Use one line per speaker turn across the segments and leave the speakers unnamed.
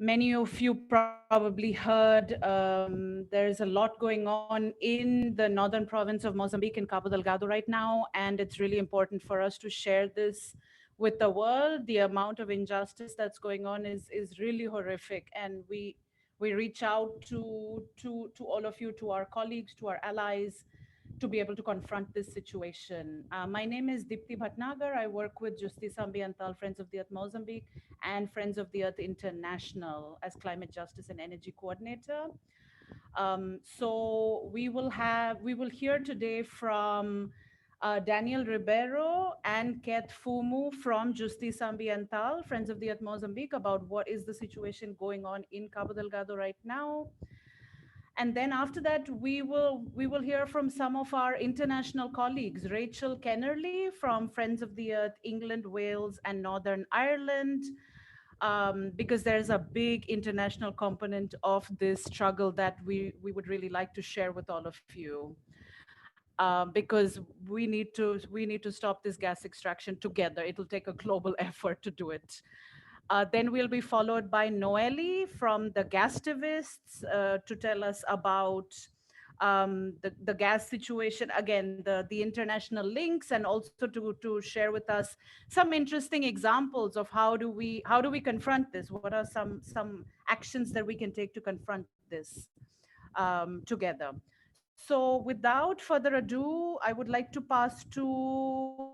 Many of you probably heard there's a lot going on in the northern province of Mozambique in Cabo Delgado right now, and it's really important for us to share this with the world. The amount of injustice that's going on is really horrific, and we reach out to all of you, to our colleagues, to our allies, to be able to confront this situation. My name is Dipti Bhatnagar. I work with Justiça Ambiental, Friends of the Earth Mozambique, and Friends of the Earth International as Climate Justice and Energy Coordinator. So we will hear today from Daniel Ribeiro and Ket Fumu from Justiça Ambiental, Friends of the Earth Mozambique, about what is the situation going on in Cabo Delgado right now. And then after that, we will hear from some of our international colleagues, Rachel Kennerly from Friends of the Earth, England, Wales, and Northern Ireland, because there's a big international component of this struggle that we would really like to share with all of you. Because we need to stop this gas extraction together. It'll take a global effort to do it. Then we'll be followed by Noeli from the Gastivists to tell us about the gas situation, again, the international links, and also to share with us some interesting examples of how do we confront this? What are some actions that we can take to confront this together? So without further ado, I would like to pass to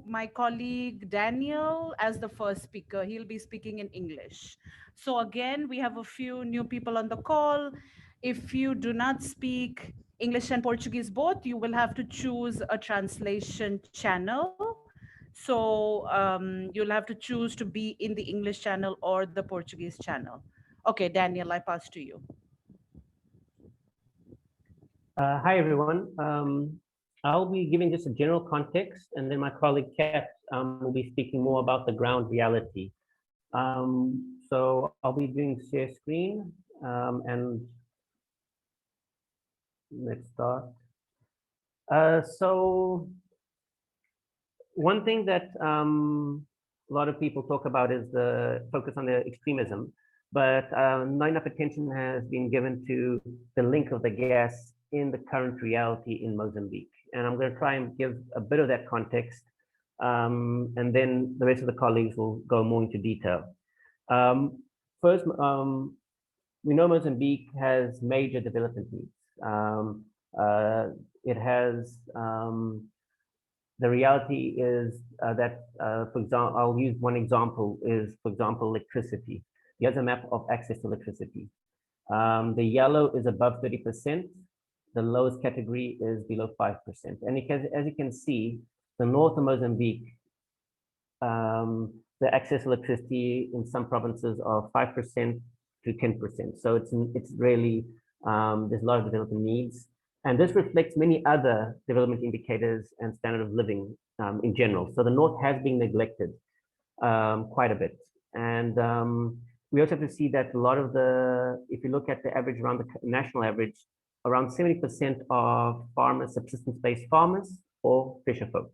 my colleague Daniel as the first speaker. He'll be speaking in English. So again, we have a few new people on the call. If you do not speak English and Portuguese both, you will have to choose a translation channel. So you'll have to choose to be in the English channel or the Portuguese channel. Okay, Daniel, I pass to you.
Hi, everyone. I'll be giving just a general context, and then my colleague Kat will be speaking more about the ground reality. So I'll be doing share screen, and let's start. So one thing that a lot of people talk about is the focus on the extremism, but not enough attention has been given to the link of the gas in the current reality in Mozambique. And I'm going to try and give a bit of that context, and then the rest of the colleagues will go more into detail. First, we know Mozambique has major development needs. It has, the reality is that, for example, I'll use one example is, for example, electricity. Here's a map of access to electricity. The yellow is above 30%. The lowest category is below 5%. And as you can see, the north of Mozambique, the access to electricity in some provinces are 5% to 10%. So it's really, there's a lot of development needs. And this reflects many other development indicators and standard of living in general. So the north has been neglected quite a bit. And we also have to see that a lot of if you look at the average around the national average, around 70% are farmers, subsistence-based farmers or fisher folk.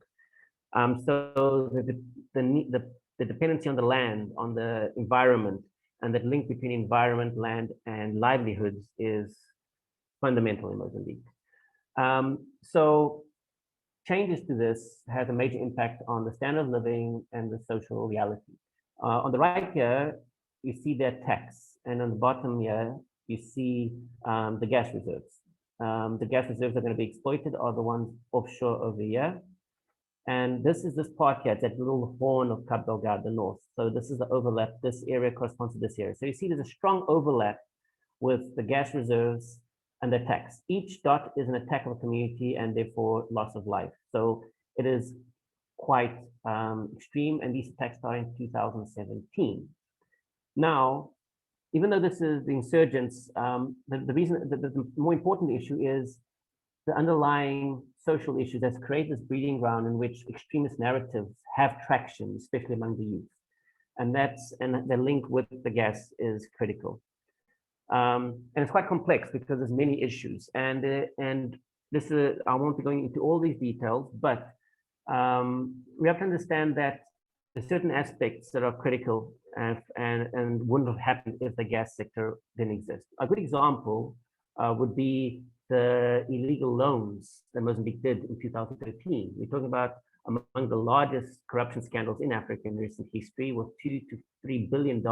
So the dependency on the land, on the environment, and that link between environment, land, and livelihoods is fundamental in Mozambique. So changes to this has a major impact on the standard of living and the social reality. On the right here, you see their tax, and on the bottom here, you see the gas reserves. The gas reserves that are going to be exploited are the ones offshore over here. And this is this part here, it's that little horn of Cabo Delgado, the north. So this is the overlap, this area corresponds to this area. So you see there's a strong overlap with the gas reserves and the attacks. Each dot is an attack of a community and therefore loss of life. So it is quite extreme, and these attacks started in 2017. Now, even though this is the insurgents, the reason, the more important issue is the underlying social issues that's created this breeding ground in which extremist narratives have traction, especially among the youth. And the link with the gas is critical. And it's quite complex because there's many issues. And this is, I won't be going into all these details, but we have to understand that there's certain aspects that are critical and wouldn't have happened if the gas sector didn't exist. A good example would be the illegal loans that Mozambique did in 2013. We're talking about among the largest corruption scandals in Africa in recent history, with $2 to $3 billion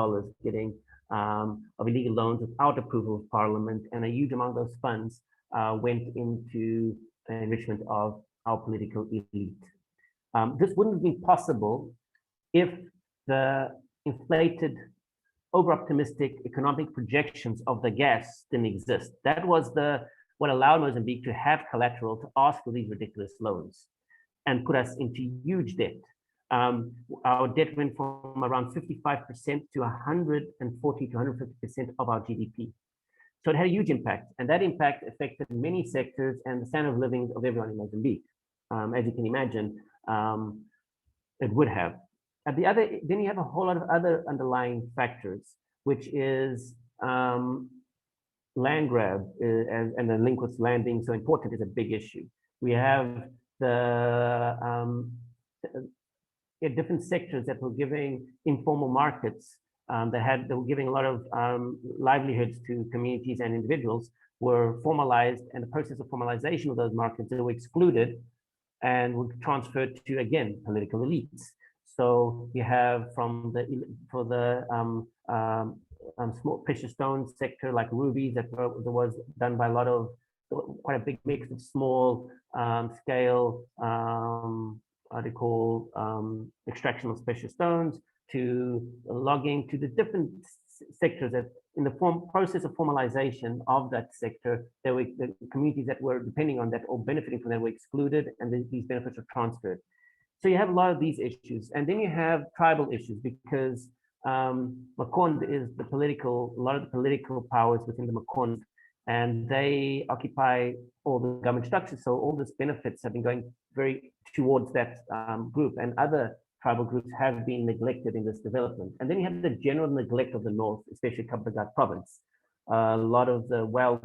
getting of illegal loans without approval of Parliament, and a huge amount of those funds went into enrichment of our political elite. This wouldn't have been possible if the inflated, over-optimistic economic projections of the gas didn't exist. That was what allowed Mozambique to have collateral to ask for these ridiculous loans and put us into huge debt. Our debt went from around 55% to 140 to 150% of our GDP. So it had a huge impact, and that impact affected many sectors and the standard of living of everyone in Mozambique. As you can imagine, it would have. Then you have a whole lot of other underlying factors, which is land grab, and the link with land being so important is a big issue. We have the different sectors that were giving informal markets that were giving a lot of livelihoods to communities and individuals were formalized, and the process of formalization of those markets, they were excluded and were transferred to, again, political elites. So you have for the small precious stone sector, like rubies, that was done by quite a big mix of small scale, extraction of precious stones, to logging, to the different sectors that in the process of formalization of that sector, there were the communities that were depending on that or benefiting from that were excluded, and these benefits were transferred. So you have a lot of these issues, and then you have tribal issues, because Makond is a lot of the political powers within the Makond, and they occupy all the government structures. So all these benefits have been going very towards that group, and other tribal groups have been neglected in this development. And then you have the general neglect of the North, especially Cabo Delgado province. A lot of the wealth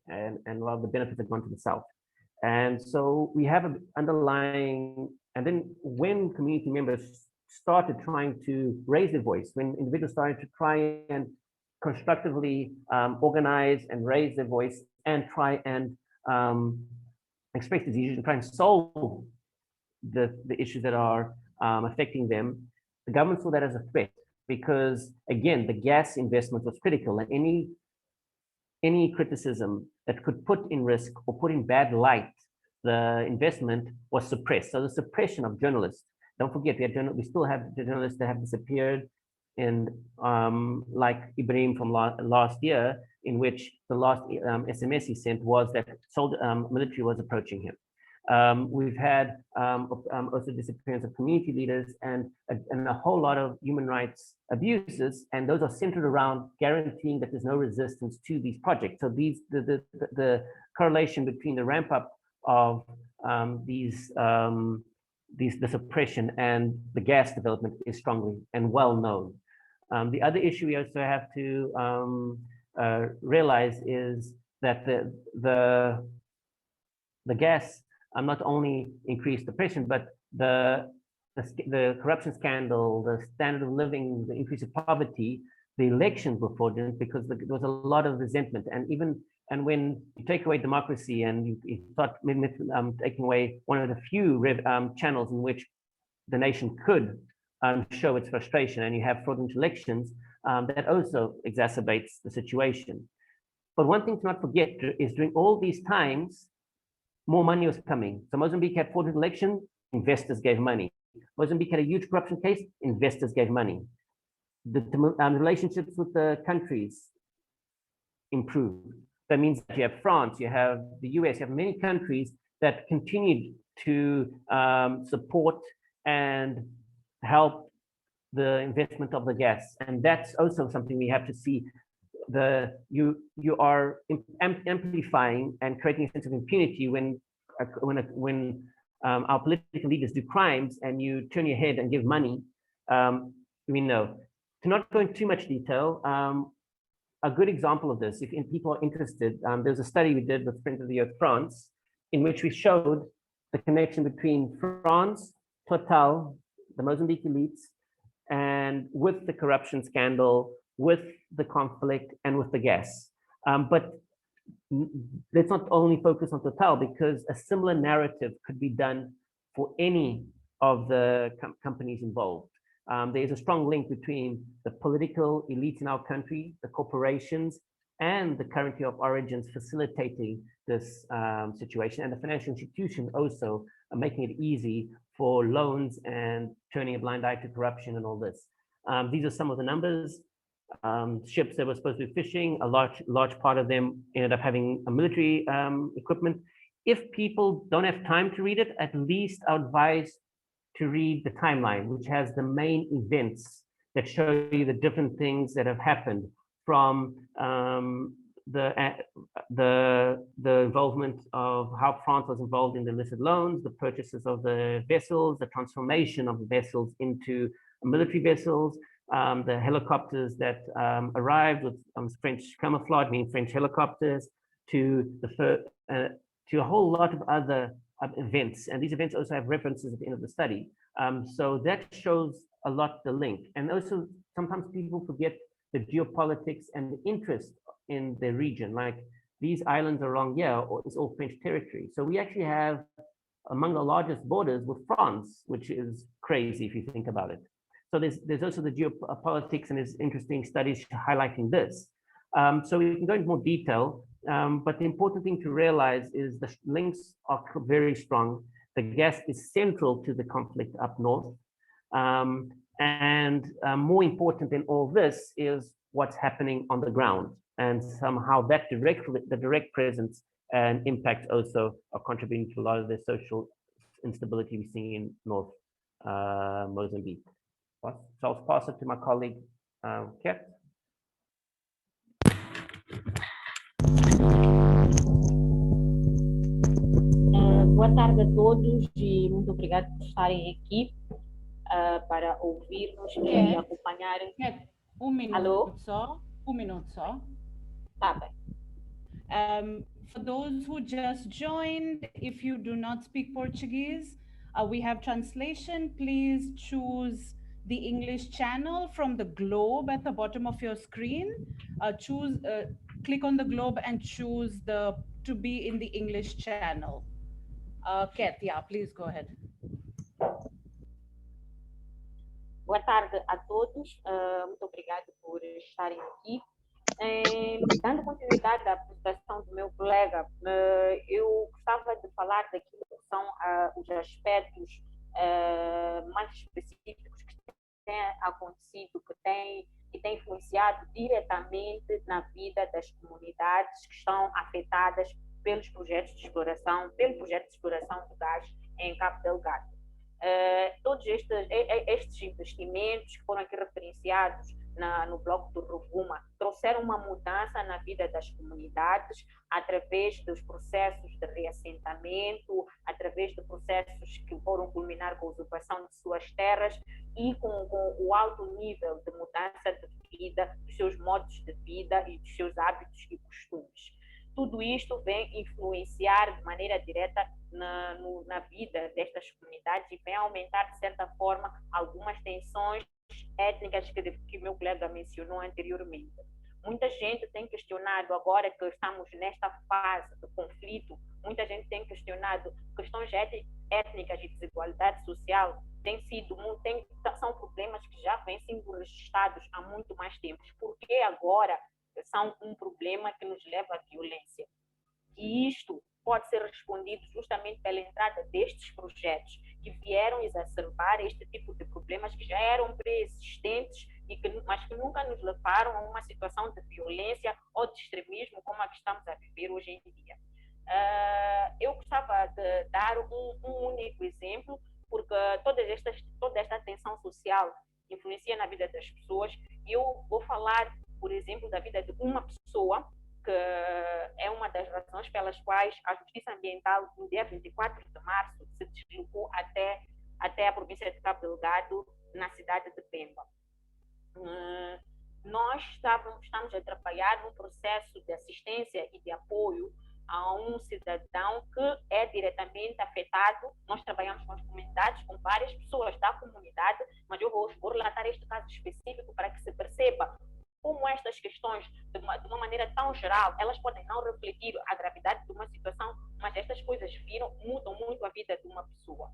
and a lot of the benefits have gone to the South. And so we have an underlying, and then when community members started trying to raise their voice, when individuals started to try and constructively organize and raise their voice and try and express these issues and try and solve the issues that are affecting them, the government saw that as a threat, because again, the gas investment was critical, and any criticism that could put in risk or put in bad light the investment was suppressed. So the suppression of journalists, don't forget, we still have journalists that have disappeared, in like Ibrahim from last year, in which the last SMS he sent was that military was approaching him. We've had also disappearance of community leaders and a whole lot of human rights abuses, and those are centered around guaranteeing that there's no resistance to these projects. So the correlation between the ramp up of the suppression and the gas development is strongly and well known. The other issue we also have to realize is that the gas not only increased depression, but the corruption scandal, the standard of living, the increase of poverty, the elections were fraudulent because there was a lot of resentment. And when you take away democracy and you start taking away one of the few channels in which the nation could show its frustration, and you have fraudulent elections, that also exacerbates the situation. But one thing to not forget is during all these times, more money was coming. So Mozambique had fraudulent elections, investors gave money. Mozambique had a huge corruption case, investors gave money. The relationships with the countries improved. That means that you have France, you have the US, you have many countries that continued to support and help the investment of the gas. And that's also something we have to see. You are amplifying and creating a sense of impunity when our political leaders do crimes and you turn your head and give money. No. To not go into too much detail, a good example of this, if people are interested, there's a study we did with Friends of the Earth France, in which we showed the connection between France, Total, the Mozambique elites, and with the corruption scandal, with the conflict, and with the gas. But let's not only focus on Total, because a similar narrative could be done for any of the companies involved. There's a strong link between the political elite in our country, the corporations, and the country of origins facilitating this situation, and the financial institution also making it easy for loans and turning a blind eye to corruption and all this. These are some of the numbers. Ships that were supposed to be fishing, a large part of them ended up having a military equipment. If people don't have time to read it, at least I would advise to read the timeline, which has the main events that show you the different things that have happened from the involvement of how France was involved in the illicit loans, the purchases of the vessels, the transformation of the vessels into military vessels, the helicopters that arrived with French camouflage, meaning French helicopters, to a whole lot of other events. And these events also have references at the end of the study. So that shows a lot the link. And also sometimes people forget the geopolitics and the interest in the region. Like these islands along here, or it's all French territory. So we actually have among the largest borders with France, which is crazy if you think about it. So there's also the geopolitics, and there's interesting studies highlighting this. So we can go into more detail, but the important thing to realize is the links are very strong. The gas is central to the conflict up north. And more important than all this is what's happening on the ground, and somehow that the direct presence and impact also are contributing to a lot of the social instability we're seeing in North Mozambique. So I'll pass it to my colleague, Kat.
Boa tarde a todos e muito obrigado por estarem aqui para ouvirmos e acompanharem.
Minuto.
Alô?
Só. Minuto só.
Tá bem.
For those who just joined, if you do not speak Portuguese, we have translation. Please choose the English channel from the globe at the bottom of your screen. Click on the globe and choose to be in the English channel. Kat, yeah, please go ahead.
Boa tarde a todos, muito obrigado por estarem aqui. Dando continuidade à apresentação do meu colega, eu gostava de falar daquilo que são os aspectos mais específicos que têm acontecido, que têm influenciado diretamente na vida das comunidades que estão afetadas pelos projetos de exploração, pelo projeto de exploração do gás em Cabo Delgado. Todos estes investimentos que foram aqui referenciados no bloco do Rovuma trouxeram uma mudança na vida das comunidades através dos processos de reassentamento, através de processos que foram culminar com a usurpação de suas terras e com o alto nível de mudança de vida, dos seus modos de vida e dos seus hábitos e costumes. Tudo isto vem influenciar de maneira direta na vida destas comunidades e vem aumentar, de certa forma, algumas tensões étnicas que meu colega mencionou anteriormente. Muita gente tem questionado, agora que estamos nesta fase de conflito, muita gente tem questionado questões étnicas e desigualdade social, são problemas que já vêm sendo registrados há muito mais tempo. Por que agora são um problema que nos leva à violência? E isto pode ser respondido justamente pela entrada destes projetos que vieram exacerbar este tipo de problemas que já eram pré-existentes, mas que nunca nos levaram a uma situação de violência ou de extremismo como a que estamos a viver hoje em dia. Eu gostava de dar um único exemplo, porque toda esta tensão social influencia na vida das pessoas, e eu vou falar, por exemplo, da vida de uma pessoa que é uma das razões pelas quais a Justiça Ambiental, no dia 24 de março, se deslocou até a província de Cabo Delgado, na cidade de Pemba. Nós estamos a trabalhar num processo de assistência e de apoio a um cidadão que é diretamente afetado. Nós trabalhamos com as comunidades, com várias pessoas da comunidade, mas eu vou relatar este caso específico para que se perceba como estas questões, de uma maneira tão geral, elas podem não refletir a gravidade de uma situação, mas estas coisas mudam muito a vida de uma pessoa.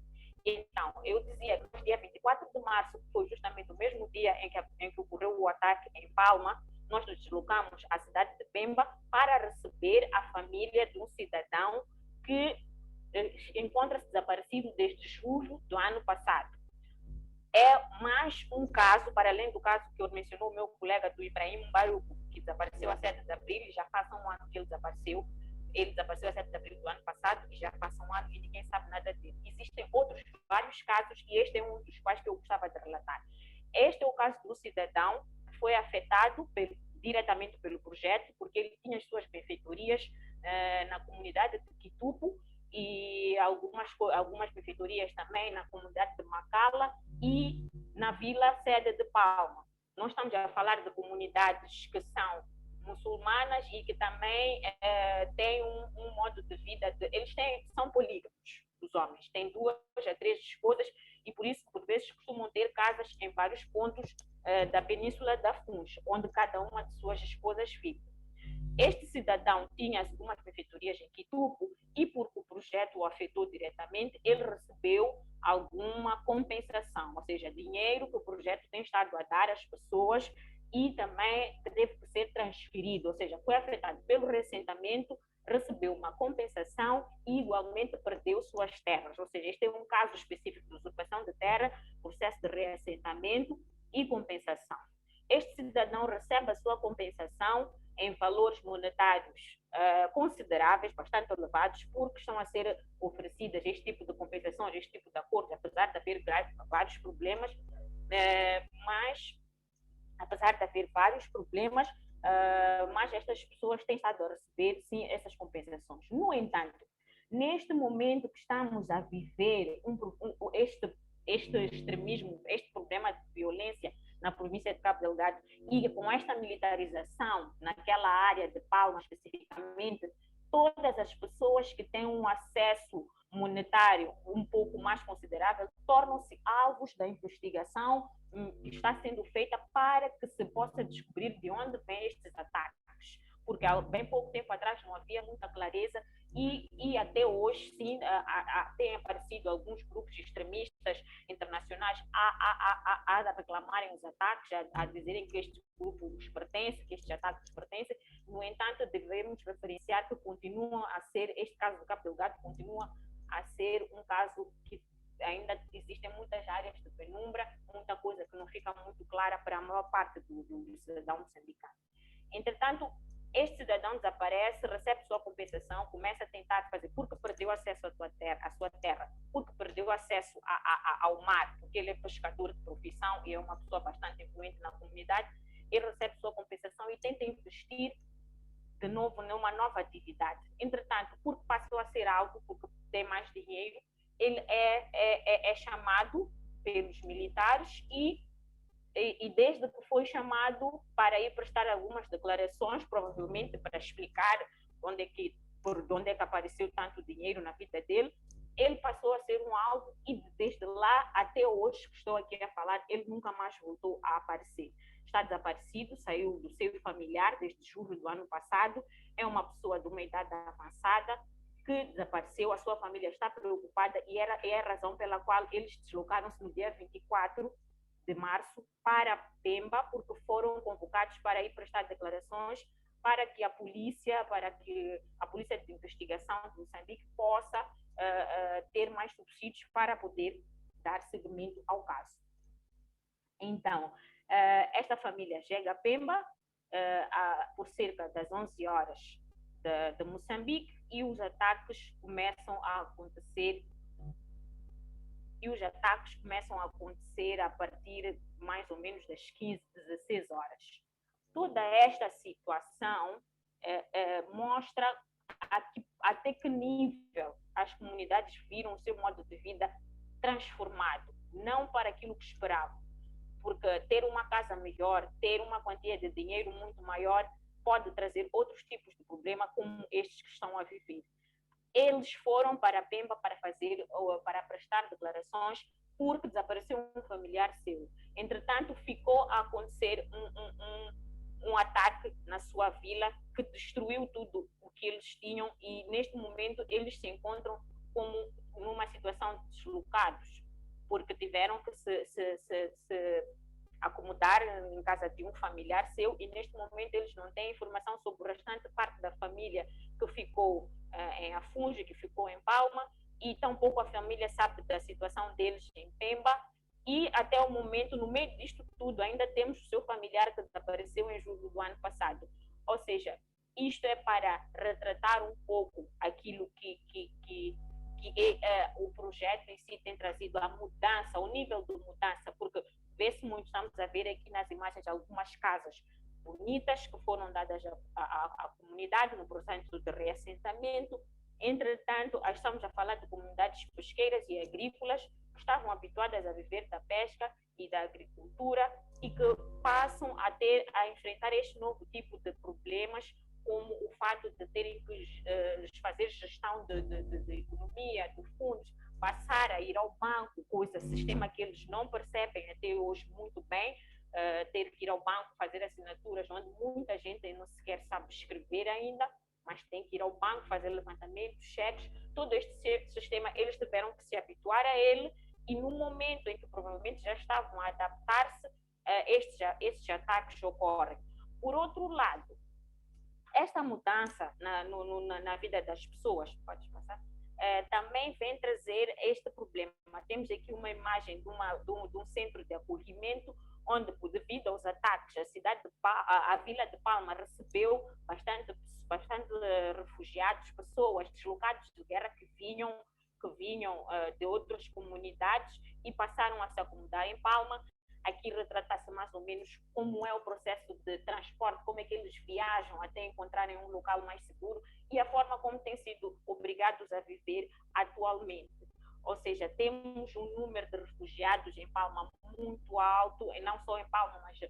Então, eu dizia que no dia 24 de março, que foi justamente o mesmo dia em que ocorreu o ataque em Palma, nós nos deslocamos à cidade de Pemba para receber a família de um cidadão que encontra-se desaparecido desde julho do ano passado. É mais um caso, para além do caso que eu mencionou, o meu colega do Ibrahim Baruco, que desapareceu a 7 de abril, e já passa um ano que ele desapareceu. Ele desapareceu a 7 de abril do ano passado e já passa um ano e ninguém sabe nada dele. Existem outros vários casos e este é um dos quais que eu gostava de relatar. Este é o caso do cidadão que foi afetado diretamente pelo projeto, porque ele tinha as suas benfeitorias na comunidade de Quitupo e algumas benfeitorias também na comunidade de Macala e na vila sede de Palma. Nós estamos a falar de comunidades que são muçulmanas e que também têm um modo de vida, são polígamos, os homens, têm 2 a 3 esposas e por isso, por vezes, costumam ter casas em vários pontos da península da Funch, onde cada uma de suas esposas fica. Este cidadão tinha algumas benfeitorias em Quitupo e, porque o projeto o afetou diretamente, ele recebeu alguma compensação, ou seja, dinheiro que o projeto tem estado a dar às pessoas e também teve que ser transferido, ou seja, foi afetado pelo reassentamento, recebeu uma compensação e igualmente perdeu suas terras, ou seja, este é um caso específico de usurpação de terra, processo de reassentamento e compensação. Este cidadão recebe a sua compensação em valores monetários consideráveis, bastante elevados, porque estão a ser oferecidas este tipo de compensações, este tipo de acordos, apesar de haver vários problemas, mas estas pessoas têm estado a receber, sim, essas compensações. No entanto, neste momento que estamos a viver este extremismo, este problema de violência na província de Cabo Delgado e com esta militarização naquela área de Palma especificamente, todas as pessoas que têm um acesso monetário um pouco mais considerável tornam-se alvos da investigação que está sendo feita para que se possa descobrir de onde vêm estes ataques. Porque há bem pouco tempo atrás não havia muita clareza e até hoje, sim, têm aparecido alguns grupos extremistas internacionais a reclamarem os ataques, a dizerem que estes grupos pertencem, que estes ataques pertencem. No entanto, devemos referenciar que continuam a ser, este caso do Cabo Delgado continua a ser um caso que ainda existem muitas áreas de penumbra, muita coisa que não fica muito clara para a maior parte do cidadão moçambicano. Entretanto, este cidadão desaparece, recebe sua compensação, começa a tentar fazer, porque perdeu acesso à sua terra, porque perdeu acesso ao mar, porque ele é pescador de profissão e é uma pessoa bastante influente na comunidade, ele recebe sua compensação e tenta investir de novo numa nova atividade. Entretanto, porque passou a ser algo, porque tem mais dinheiro, ele é chamado pelos militares e desde que foi chamado para ir prestar algumas declarações, provavelmente para explicar por onde é que apareceu tanto dinheiro na vida dele, ele passou a ser um alvo e desde lá até hoje que estou aqui a falar, ele nunca mais voltou a aparecer. Está desaparecido, saiu do seio familiar desde julho do ano passado, é uma pessoa de uma idade avançada que desapareceu, a sua família está preocupada e é a razão pela qual eles deslocaram-se no dia 24 de março para Pemba, porque foram convocados para ir prestar declarações para que a polícia de investigação de Moçambique possa ter mais subsídios para poder dar seguimento ao caso. Então, esta família chega a Pemba por cerca das 11 horas de Moçambique e os ataques começam a acontecer a partir mais ou menos das 15, 16 horas. Toda esta situação mostra até que nível as comunidades viram o seu modo de vida transformado, não para aquilo que esperavam, porque ter uma casa melhor, ter uma quantia de dinheiro muito maior, pode trazer outros tipos de problema como estes que estão a viver. Eles foram para Pemba para prestar declarações porque desapareceu um familiar seu. Entretanto, ficou a acontecer um ataque na sua vila que destruiu tudo o que eles tinham e neste momento eles se encontram como numa situação de deslocados, porque tiveram que se acomodar em casa de um familiar seu e neste momento eles não têm informação sobre o restante parte da família que ficou em Afungi, que ficou em Palma, e tampouco a família sabe da situação deles em Pemba. E até o momento, no meio disto tudo, ainda temos o seu familiar que desapareceu em julho do ano passado. Ou seja, isto é para retratar um pouco aquilo que o projeto em si tem trazido, a mudança, o nível de mudança, porque vê-se muito, estamos a ver aqui nas imagens algumas casas bonitas que foram dadas à comunidade no processo de reassentamento. Entretanto, estamos a falar de comunidades pesqueiras e agrícolas que estavam habituadas a viver da pesca e da agricultura e que passam a enfrentar este novo tipo de problemas, como o fato de terem que fazer gestão de economia, de fundos, passar a ir ao banco, sistema que eles não percebem até hoje muito bem, ter que ir ao banco fazer assinaturas, onde muita gente não sequer sabe escrever ainda, mas tem que ir ao banco fazer levantamento, cheques, todo este sistema, eles tiveram que se habituar a ele e no momento em que provavelmente já estavam a adaptar-se, estes ataques ocorrem. Por outro lado, esta mudança na vida das pessoas, pode passar, também vem trazer este problema. Temos aqui uma imagem de um centro de acolhimento, onde, devido aos ataques, a Vila de Palma recebeu bastante refugiados, pessoas deslocados de guerra que vinham de outras comunidades e passaram a se acomodar em Palma. Aqui retrata-se mais ou menos como é o processo de transporte, como é que eles viajam até encontrarem um local mais seguro e a forma como têm sido obrigados a viver atualmente. Ou seja, temos um número de refugiados em Palma muito alto, e não só em Palma, mas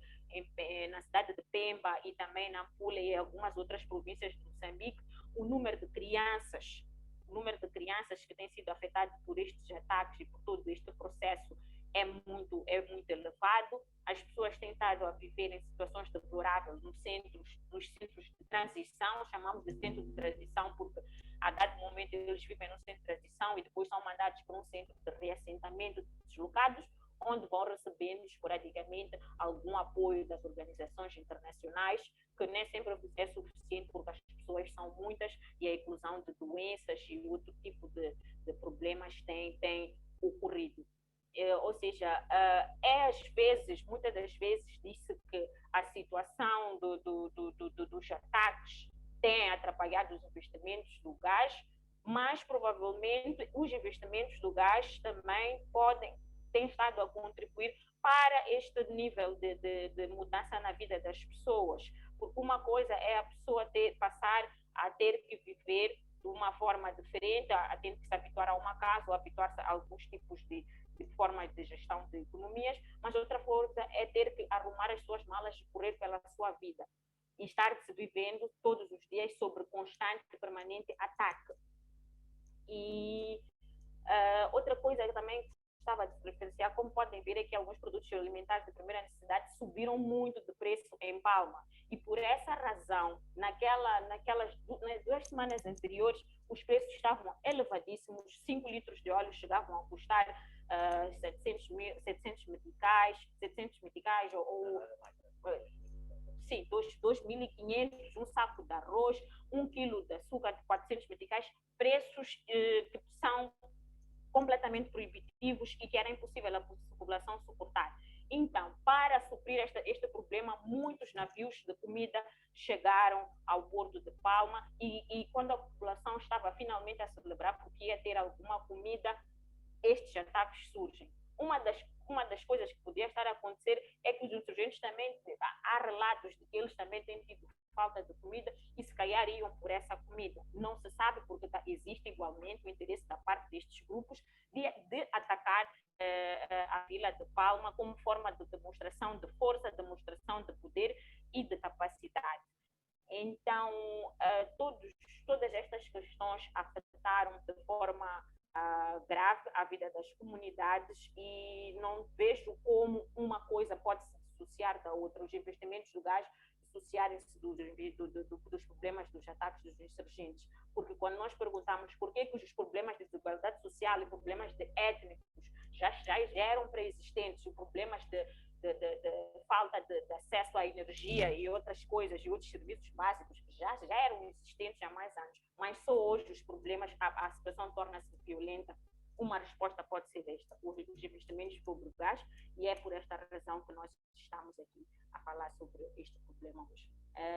na cidade de Pemba e também na Nampula e algumas outras províncias de Moçambique. O número de crianças que têm sido afetadas por estes ataques e por todo este processo é muito elevado. As pessoas têm estado a viver em situações deploráveis nos centros de transição, chamamos de centro de transição porque a dado momento eles vivem no centro de transição e depois são mandados para um centro de reassentamento de deslocados, onde vão recebendo esporadicamente algum apoio das organizações internacionais, que nem sempre é suficiente porque as pessoas são muitas e a inclusão de doenças e outro tipo de problemas tem ocorrido. Ou seja, muitas das vezes disse que a situação dos ataques tem atrapalhado os investimentos do gás, mas provavelmente os investimentos do gás também têm estado a contribuir para este nível de mudança na vida das pessoas, porque uma coisa é a pessoa passar a ter que viver de uma forma diferente, a ter que se habituar a uma casa ou habituar-se a alguns tipos de formas de gestão de economias, mas outra coisa é ter que arrumar as suas malas e correr pela sua vida e estar-se vivendo todos os dias sobre constante e permanente ataque. E outra coisa que também gostava de referenciar, como podem ver, é que alguns produtos alimentares de primeira necessidade subiram muito de preço em Palma. E por essa razão, nas 2 semanas anteriores, os preços estavam elevadíssimos. 5 litros de óleo chegavam a custar 700 meticais ou sim, 2.500, um saco de arroz, 1 quilo de açúcar de 400 meticais, preços que são completamente proibitivos e que era impossível a população suportar. Então, para suprir este problema, muitos navios de comida chegaram ao porto de Palma e quando a população estava finalmente a celebrar porque ia ter alguma comida, estes ataques surgem. Uma das coisas que podia estar a acontecer é que os insurgentes também, há relatos de que eles também têm tido falta de comida e se calhar iam por essa comida. Não se sabe porque existe igualmente o interesse da parte destes grupos de atacar a Vila de Palma como forma de demonstração de força, demonstração de poder e de capacidade. Então, todas estas questões afetaram de forma grave a vida das comunidades e não vejo como uma coisa pode se dissociar da outra. Os investimentos do gás dissociarem-se dos problemas dos ataques dos insurgentes. Porque quando nós perguntamos por que os problemas de desigualdade social e problemas étnicos já eram pré-existentes, os problemas de falta de acesso à energia e outras coisas, e outros serviços básicos que já eram existentes há mais anos, mas só hoje os problemas, a situação torna-se violenta. Uma resposta pode ser esta, os investimentos sobre o gás, e é por esta razão que nós estamos aqui a falar sobre este problema hoje.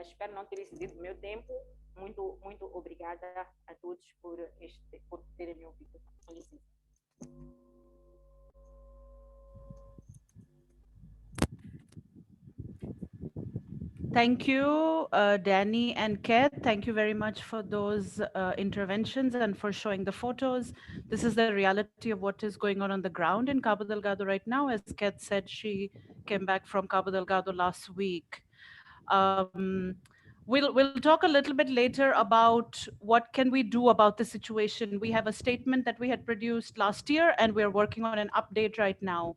Espero não ter excedido o meu tempo. Muito, muito obrigada a todos por terem me ouvido. Com licença.
Thank you, Danny and Kat. Thank you very much for those interventions and for showing the photos. This is the reality of what is going on the ground in Cabo Delgado right now. As Kat said, she came back from Cabo Delgado last week. We'll talk a little bit later about what can we do about the situation. We have a statement that we had produced last year, and we're working on an update right now.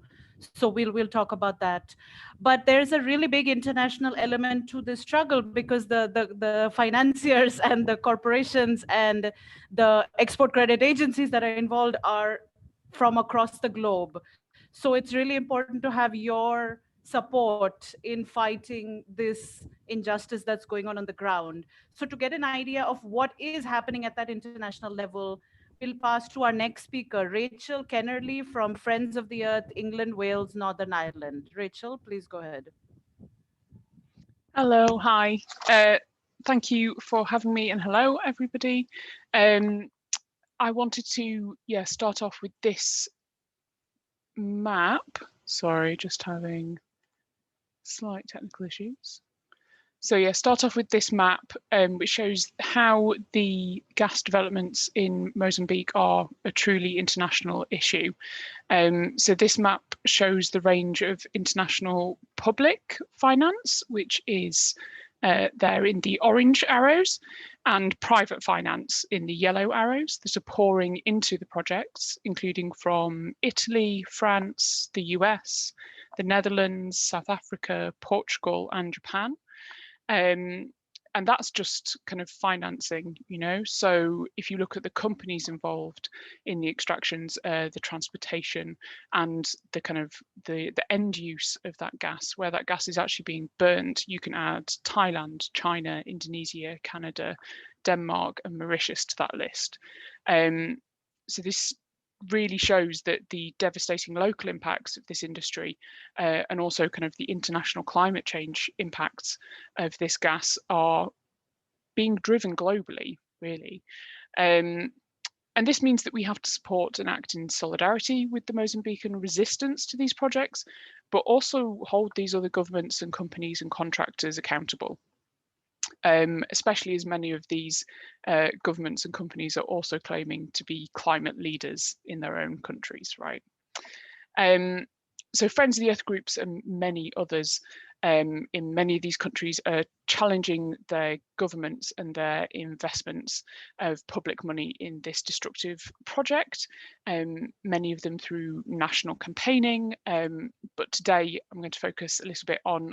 So we'll talk about that. But there's a really big international element to this struggle because the financiers and the corporations and the export credit agencies that are involved are from across the globe. So it's really important to have your support in fighting this injustice that's going on the ground. So to get an idea of what is happening at that international level, we'll pass to our next speaker, Rachel Kennerly from Friends of the Earth, England, Wales, Northern Ireland. Rachel, please go ahead.
Hello, hi. Thank you for having me, and hello, everybody. I wanted to start off with this map. Sorry, just having slight technical issues. So start off with this map, which shows how the gas developments in Mozambique are a truly international issue. So this map shows the range of international public finance, which is there in the orange arrows, and private finance in the yellow arrows that are pouring into the projects, including from Italy, France, the US, the Netherlands, South Africa, Portugal, and Japan. And that's just kind of financing, so if you look at the companies involved in the extractions, the transportation, and the kind of the end use of that gas, where that gas is actually being burnt, you can add Thailand, China, Indonesia, Canada, Denmark, and Mauritius to that list. So this really shows that the devastating local impacts of this industry and also kind of the international climate change impacts of this gas are being driven globally, really. And this means that we have to support and act in solidarity with the Mozambican resistance to these projects, but also hold these other governments and companies and contractors accountable. Especially as many of these governments and companies are also claiming to be climate leaders in their own countries, right? So Friends of the Earth groups and many others in many of these countries are challenging their governments and their investments of public money in this destructive project, many of them through national campaigning. But today I'm going to focus a little bit on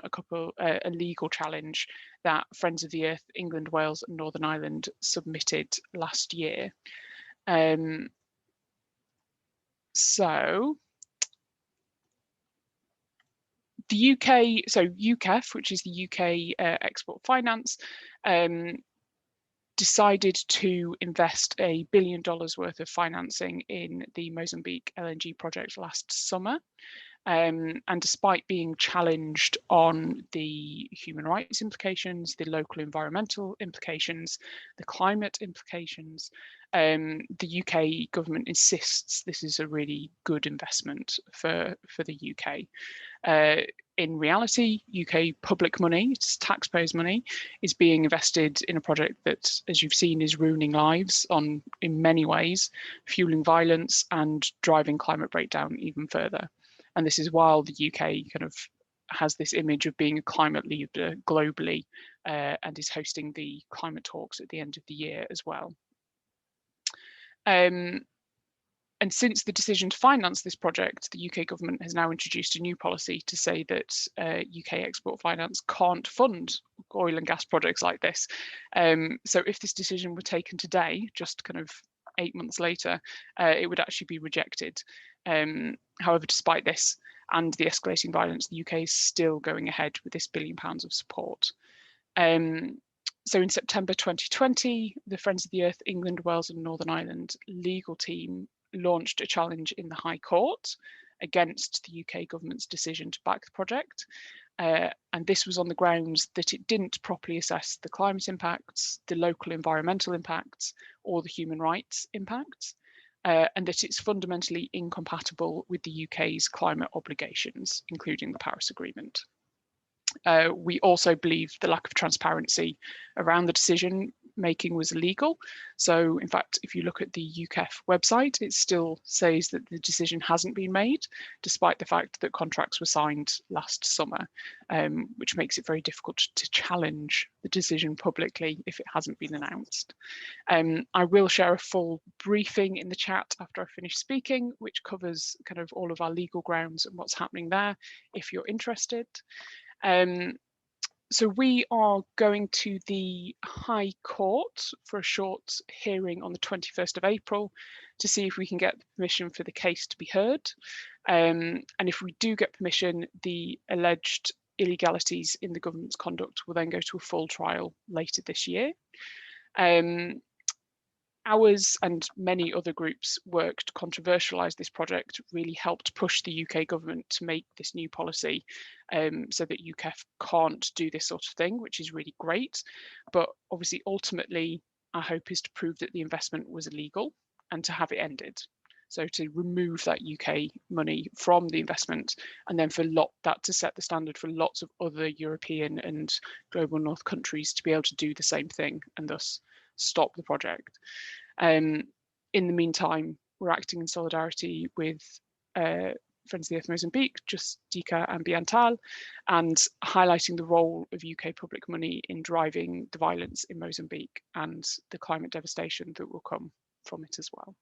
a legal challenge that Friends of the Earth, England, Wales, and Northern Ireland submitted last year. So the UK, so UKEF, which is the UK Export Finance, decided to invest $1 billion worth of financing in the Mozambique LNG project last summer. And despite being challenged on the human rights implications, the local environmental implications, the climate implications, the UK government insists this is a really good investment for the UK. In reality, UK public money, it's taxpayers' money, is being invested in a project that, as you've seen, is ruining lives in many ways, fueling violence and driving climate breakdown even further. And this is while the UK kind of has this image of being a climate leader globally, and is hosting the climate talks at the end of the year as well. And since the decision to finance this project, the UK government has now introduced a new policy to say that UK export finance can't fund oil and gas projects like this. So if this decision were taken today, just kind of 8 months later, it would actually be rejected. However, despite this and the escalating violence, the UK is still going ahead with this £1 billion of support. So in September 2020, the Friends of the Earth England, Wales and Northern Ireland legal team launched a challenge in the High Court against the UK government's decision to back the project. And this was on the grounds that it didn't properly assess the climate impacts, the local environmental impacts, or the human rights impacts, and that it's fundamentally incompatible with the UK's climate obligations, including the Paris Agreement. We also believe the lack of transparency around the decision making was illegal. So in fact, if you look at the UKEF website, it still says that the decision hasn't been made, despite the fact that contracts were signed last summer, which makes it very difficult to challenge the decision publicly if it hasn't been announced. I will share a full briefing in the chat after I finish speaking, which covers kind of all of our legal grounds and what's happening there, if you're interested. So we are going to the High Court for a short hearing on the 21st of April to see if we can get permission for the case to be heard. And if we do get permission, the alleged illegalities in the government's conduct will then go to a full trial later this year. Ours and many other groups' work to controversialise this project really helped push the UK government to make this new policy so that UKEF can't do this sort of thing, which is really great. But obviously, ultimately, our hope is to prove that the investment was illegal and to have it ended. So to remove that UK money from the investment and then for that to set the standard for lots of other European and global North countries to be able to do the same thing and thus stop the project. In the meantime, we're acting in solidarity with Friends of the Earth Mozambique, Justica Ambiental, and highlighting the role of UK public money in driving the violence in Mozambique and the climate devastation that will come from it as well.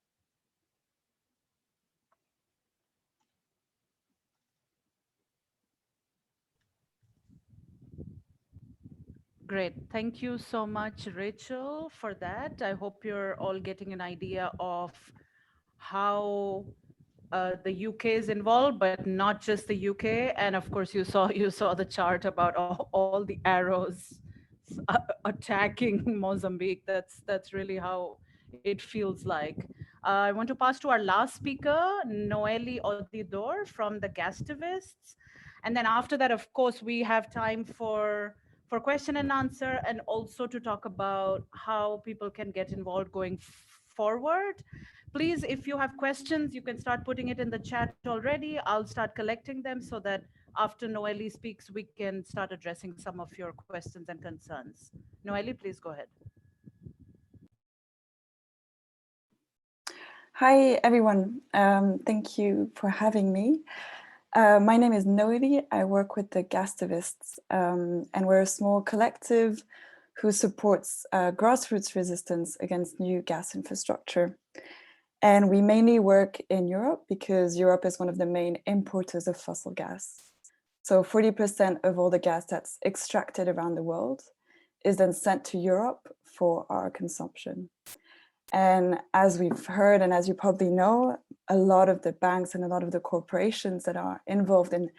Great. Thank you so much, Rachel, for that. I hope you're all getting an idea of how the UK is involved, but not just the UK. And of course, you saw the chart about all the arrows attacking Mozambique. That's really how it feels like. I want to pass to our last speaker, Noeli Odidor from the Gastivists. And then after that, of course, we have time for question and answer, and also to talk about how people can get involved going forward. Please, if you have questions, you can start putting it in the chat already. I'll start collecting them so that after Noeli speaks, we can start addressing some of your questions and concerns. Noeli, please go ahead.
Hi, everyone. Thank you for having me. My name is Noeli. I work with the Gastivists, and we're a small collective who supports grassroots resistance against new gas infrastructure. And we mainly work in Europe because Europe is one of the main importers of fossil gas. So 40% of all the gas that's extracted around the world is then sent to Europe for our consumption. And as we've heard, and as you probably know, a lot of the banks and a lot of the corporations that are involved in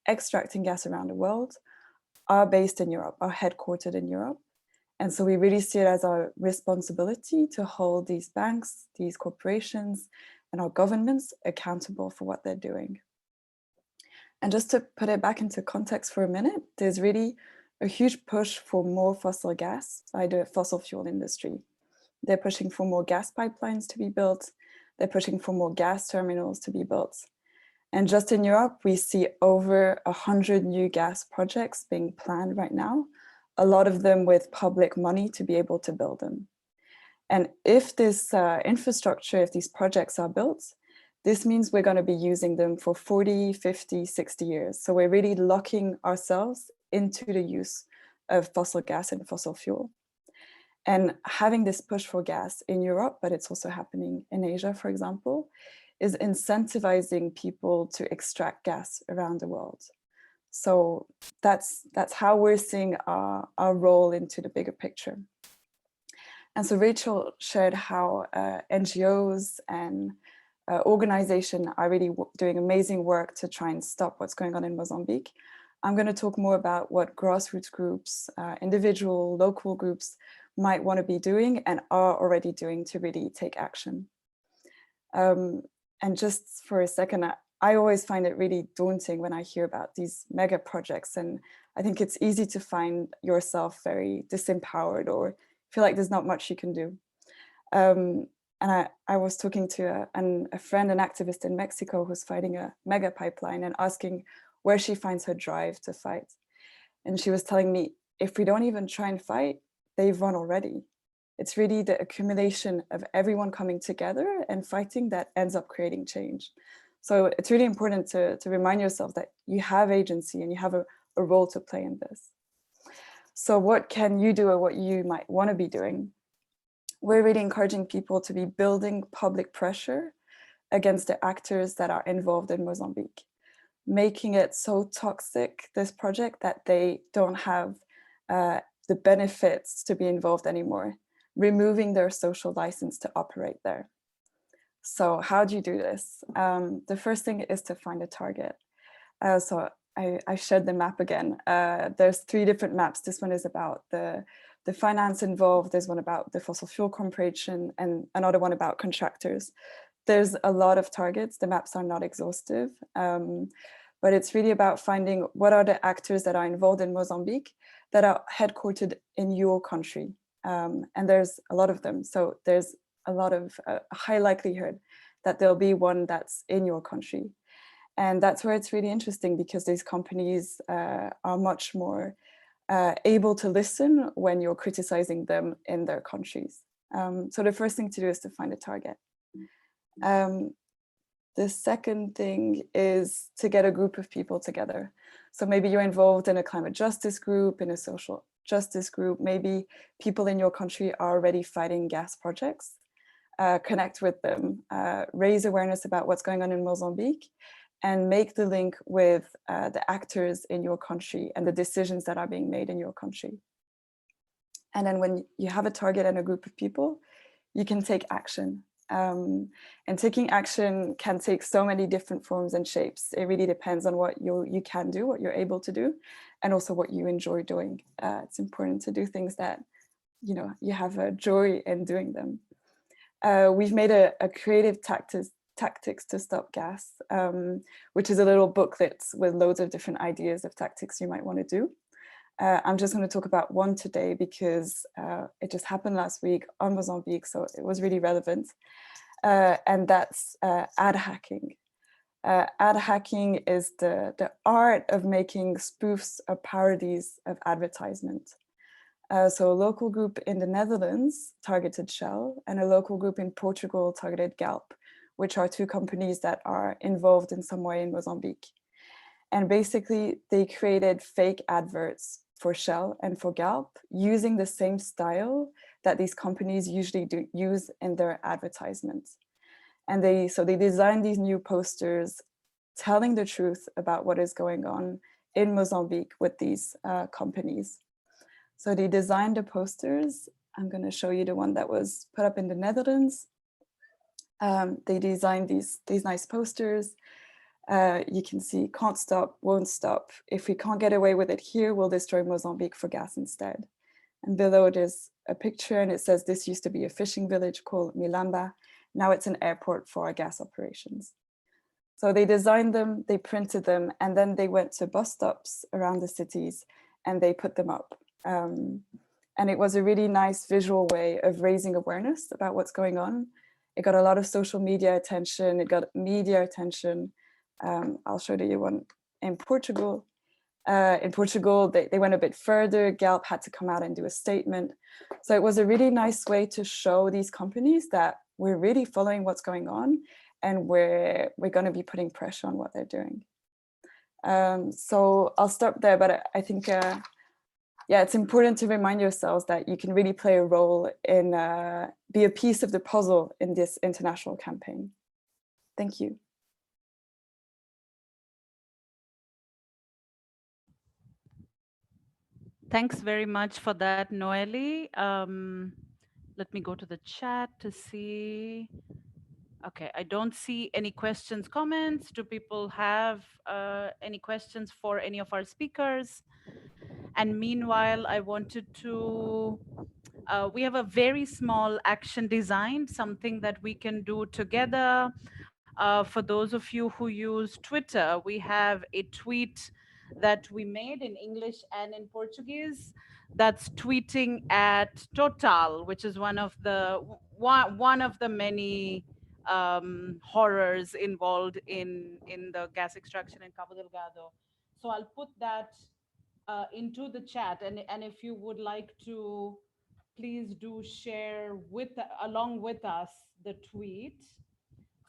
extracting gas around the world are based in Europe, are headquartered in Europe. And so we really see it as our responsibility to hold these banks, these corporations, and our governments accountable for what they're doing. And just to put it back into context for a minute, there's really a huge push for more fossil gas by the fossil fuel industry. They're pushing for more gas pipelines to be built. They're pushing for more gas terminals to be built. And just in Europe, we see over 100 new gas projects being planned right now, a lot of them with public money to be able to build them. And if this infrastructure, if these projects are built, this means we're going to be using them for 40, 50, 60 years. So we're really locking ourselves into the use of fossil gas and fossil fuel. And having this push for gas in Europe, but it's also happening in Asia, for example, is incentivizing people to extract gas around the world. So that's how we're seeing our role into the bigger picture. And so Rachel shared how NGOs and organizations are really doing amazing work to try and stop what's going on in Mozambique. I'm going to talk more about what grassroots groups, individual, local groups might want to be doing and are already doing to really take action. And just for a second, I always find it really daunting when I hear about these mega projects, and I think it's easy to find yourself very disempowered or feel like there's not much you can do. And I was talking to a friend, an activist in Mexico who's fighting a mega pipeline and asking where she finds her drive to fight. And she was telling me, if we don't even try and fight, they've won already. It's really the accumulation of everyone coming together and fighting that ends up creating change. So it's really important to remind yourself that you have agency and you have a role to play in this. So what can you do or what you might want to be doing? We're really encouraging people to be building public pressure against the actors that are involved in Mozambique, making it so toxic, this project, that they don't have the benefits to be involved anymore, removing their social license to operate there. So how do you do this? The first thing is to find a target. So I shared the map again. There's 3 different maps. This one is about the finance involved. There's one about the fossil fuel corporation and another one about contractors. There's a lot of targets. The maps are not exhaustive, but it's really about finding what are the actors that are involved in Mozambique that are headquartered in your country. And there's a lot of them. So there's a lot of a high likelihood that there'll be one that's in your country. And that's where it's really interesting, because these companies are much more able to listen when you're criticizing them in their countries. So the first thing to do is to find a target. The second thing is to get a group of people together. So maybe you're involved in a climate justice group, in a social justice group. Maybe people in your country are already fighting gas projects. Connect with them, raise awareness about what's going on in Mozambique, and make the link with the actors in your country and the decisions that are being made in your country. And then when you have a target and a group of people, you can take action. And taking action can take so many different forms and shapes. It really depends on what you can do, what you're able to do, and also what you enjoy doing. It's important to do things that you have a joy in doing them. We've made a creative tactics to stop gas, which is a little booklet with loads of different ideas of tactics you might want to do. I'm just going to talk about one today because it just happened last week on Mozambique, so it was really relevant. And that's ad hacking. Ad hacking is the art of making spoofs or parodies of advertisement. So a local group in the Netherlands targeted Shell, and a local group in Portugal targeted Galp, which are 2 companies that are involved in some way in Mozambique. And basically they created fake adverts for Shell and for Galp using the same style that these companies usually use in their advertisements. And they designed these new posters telling the truth about what is going on in Mozambique with these companies. So they designed the posters. I'm going to show you the one that was put up in the Netherlands. They designed these nice posters. You can see, can't stop, won't stop. If we can't get away with it here, we'll destroy Mozambique for gas instead. And below there's a picture and it says, this used to be a fishing village called Milamba. Now it's an airport for our gas operations. So they designed them, they printed them, and then they went to bus stops around the cities and they put them up. And it was a really nice visual way of raising awareness about what's going on. It got a lot of social media attention, it got media attention. I'll show you one in Portugal. In Portugal, they went a bit further. Galp had to come out and do a statement. So it was a really nice way to show these companies that we're really following what's going on and we're going to be putting pressure on what they're doing. So I'll stop there, but I think yeah, it's important to remind yourselves that you can really play a role in, be a piece of the puzzle in this international campaign. Thank you.
Thanks very much for that, Noeli. Let me go to the chat to see. Okay, I don't see any questions, comments. Do people have any questions for any of our speakers? And meanwhile, I wanted to, we have a very small action designed, something that we can do together. For those of you who use Twitter, we have a tweet that we made in English and in Portuguese that's tweeting at Total, which is one of the many horrors involved in the gas extraction in Cabo Delgado. So I'll put that into the chat, and if you would like to, please do share along with us the tweet.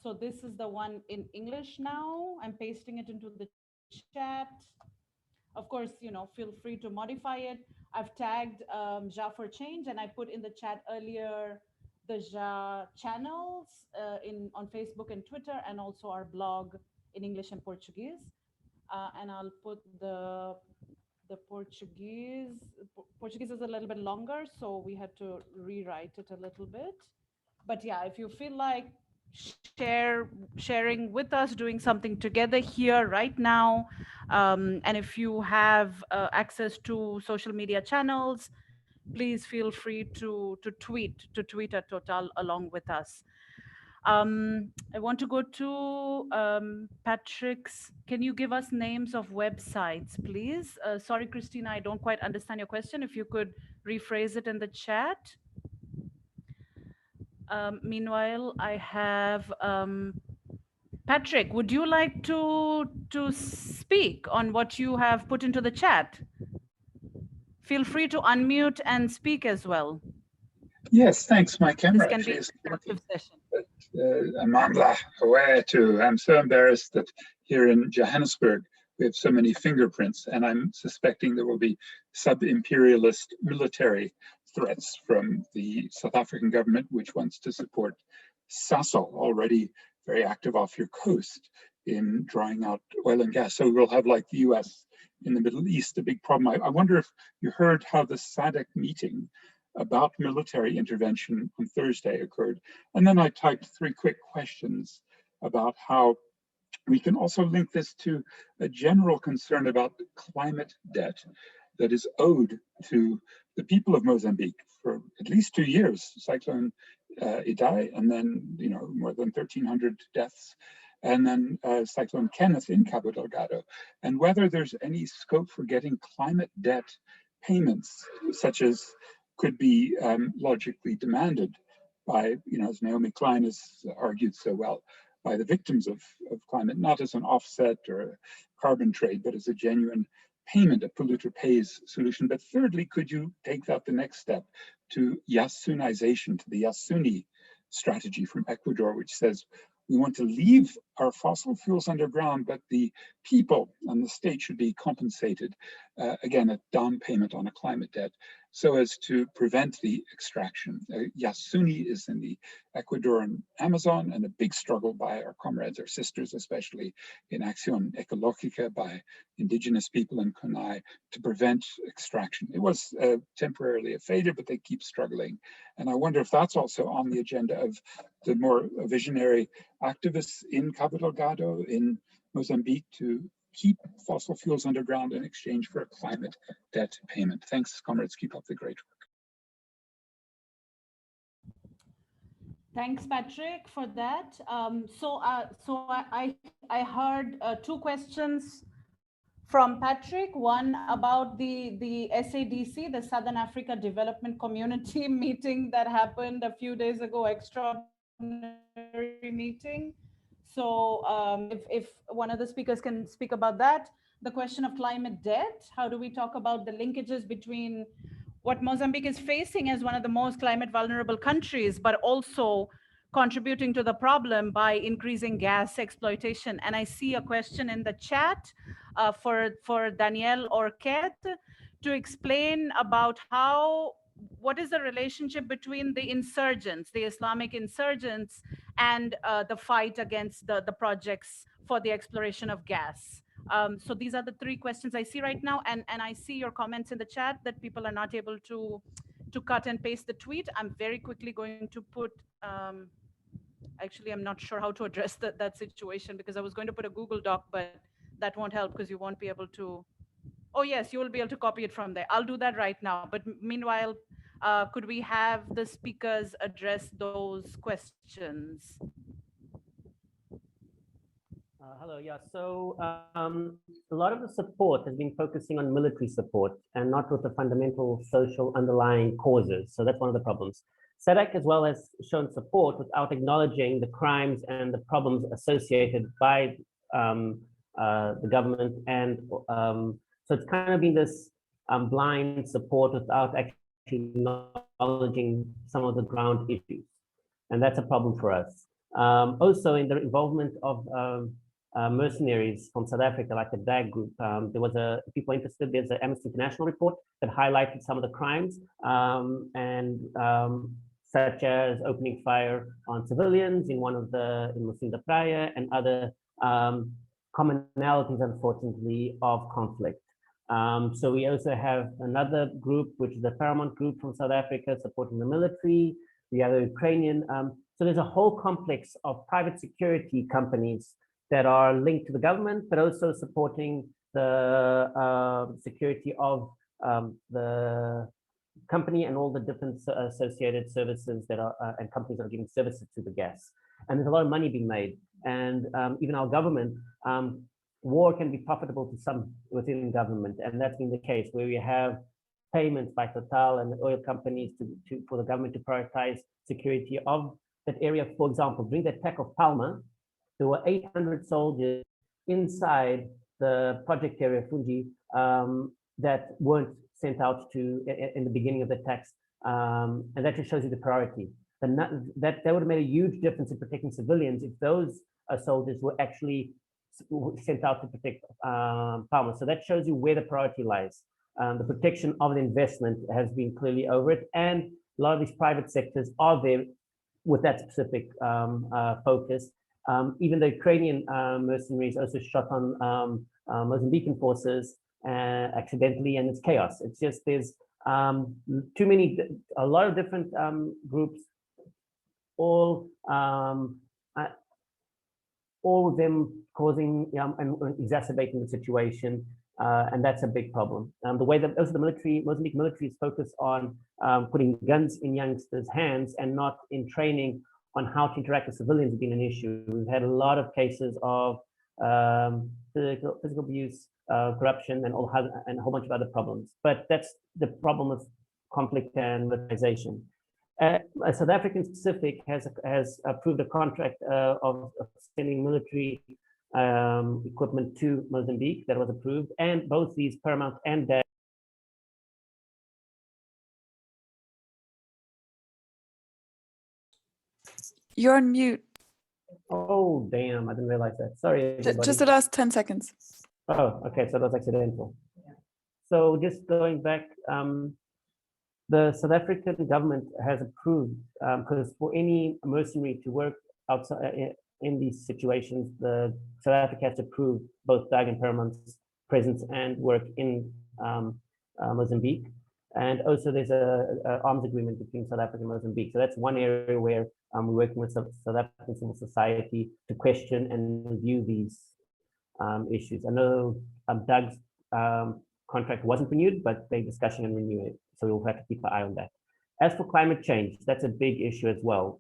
So this is the one in English now. I'm pasting it into the chat. Of course, feel free to modify it. I've tagged Ja for Change, and I put in the chat earlier the Ja channels on Facebook and Twitter, and also our blog in English and Portuguese. And I'll put the Portuguese. Portuguese is a little bit longer, so we had to rewrite it a little bit. But yeah, if you feel like sharing with us, doing something together here right now, and if you have access to social media channels, please feel free to tweet at Total along with us. I want to go to Patrick's. Can you give us names of websites, please? Sorry, Christina, I don't quite understand your question. If you could rephrase it in the chat. Meanwhile, I have Patrick. Would you like to speak on what you have put into the chat? Feel free to unmute and speak as well.
Yes, thanks. My camera
This can
actually
be
is
an active session.
Amanda, where to? I'm so embarrassed that here in Johannesburg we have so many fingerprints, and I'm suspecting there will be sub-imperialist military threats from the South African government, which wants to support Sasol, already very active off your coast in drawing out oil and gas. So we'll have, like the US in the Middle East, a big problem. I wonder if you heard how the SADC meeting about military intervention on Thursday occurred. And then I typed 3 quick questions about how we can also link this to a general concern about climate debt that is owed to the people of Mozambique for at least 2 years. Cyclone Idai, and then more than 1,300 deaths, and then Cyclone Kenneth in Cabo Delgado, and whether there's any scope for getting climate debt payments, such as could be logically demanded by, as Naomi Klein has argued so well, by the victims of climate, not as an offset or a carbon trade, but as a genuine payment, a polluter pays solution. But thirdly, could you take that the next step to Yasunization, to the Yasuni strategy from Ecuador, which says we want to leave our fossil fuels underground, but the people and the state should be compensated, again, a down payment on a climate debt, so as to prevent the extraction. Yasuni is in the Ecuadorian Amazon, and a big struggle by our comrades, our sisters, especially in Acción Ecológica, by indigenous people in Kunai, to prevent extraction. It was temporarily a failure, but they keep struggling. And I wonder if that's also on the agenda of the more visionary activists in Cabo Delgado, in Mozambique, to keep fossil fuels underground in exchange for a climate debt payment. Thanks, comrades. Keep up the great work.
Thanks, Patrick, for that. So I heard 2 questions from Patrick. One about the SADC, the Southern Africa Development Community meeting that happened a few days ago, extraordinary meeting. So if one of the speakers can speak about that, the question of climate debt, how do we talk about the linkages between what Mozambique is facing as one of the most climate vulnerable countries, but also contributing to the problem by increasing gas exploitation. And I see a question in the chat for Danielle or Ket to explain about what is the relationship between the insurgents, the Islamic insurgents, and the fight against the projects for the exploration of gas. So these are the three questions I see right now, and I see your comments in the chat that people are not able to cut and paste the tweet. I'm very quickly going to put. Actually, I'm not sure how to address that situation, because I was going to put a Google Doc, but that won't help because you won't be able to. Oh yes, you will be able to copy it from there. I'll do that right now. But meanwhile, could we have the speakers address those questions?
Hello, yeah. So a lot of the support has been focusing on military support and not with the fundamental social underlying causes. So that's one of the problems. SADC as well has shown support without acknowledging the crimes and the problems associated by the government. And so it's kind of been this blind support without actually acknowledging some of the ground issues. And that's a problem for us. Also, in the involvement of mercenaries from South Africa, like the DAG group, there was if people are interested, there's an Amnesty International report that highlighted some of the crimes, such as opening fire on civilians in Mozambique Praia, and other commonalities, unfortunately, of conflict. So we also have another group, which is the Paramount group from South Africa, supporting the military. We have the Ukrainian. So there's a whole complex of private security companies that are linked to the government, but also supporting the security of the company and all the different associated services that are and companies that are giving services to the gas. And there's a lot of money being made. And even our government, war can be profitable to some within government, and that's been the case where we have payments by Total and the oil companies for the government to prioritize security of that area. For example, during the attack of Palma, there were 800 soldiers inside the project area, Fungi, that weren't sent out to in the beginning of the attacks. And that just shows you the priority. That would have made a huge difference in protecting civilians if those soldiers were actually sent out to protect Palma. So that shows you where the priority lies. The protection of the investment has been clearly over it, and a lot of these private sectors are there with that specific focus. Even the Ukrainian mercenaries also shot on Mozambican forces accidentally, and it's chaos. It's just there's a lot of different groups, all of them causing and exacerbating the situation. And that's a big problem. The way that also the Mozambique military is focused on putting guns in youngsters' hands and not in training on how to interact with civilians has been an issue. We've had a lot of cases of physical abuse, corruption, and a whole bunch of other problems. But that's the problem with conflict and militarization. South African specific has approved a contract of sending military equipment to Mozambique that was approved, and both these Paramount and DAG.
You're on mute.
Oh, damn, I didn't realize that. Sorry, everybody.
Just the last 10 seconds.
Oh, okay, so that was accidental. So just going back, the South African government has approved, because for any mercenary to work outside in these situations, the South Africa has to approve both DAG and Paramount's presence and work in Mozambique. And also there's a arms agreement between South Africa and Mozambique. So that's one area where we're working with South African civil society to question and review these issues. I know DAG's contract wasn't renewed, but they're discussing and renewing it. So we'll have to keep an eye on that. As for climate change, that's a big issue as well.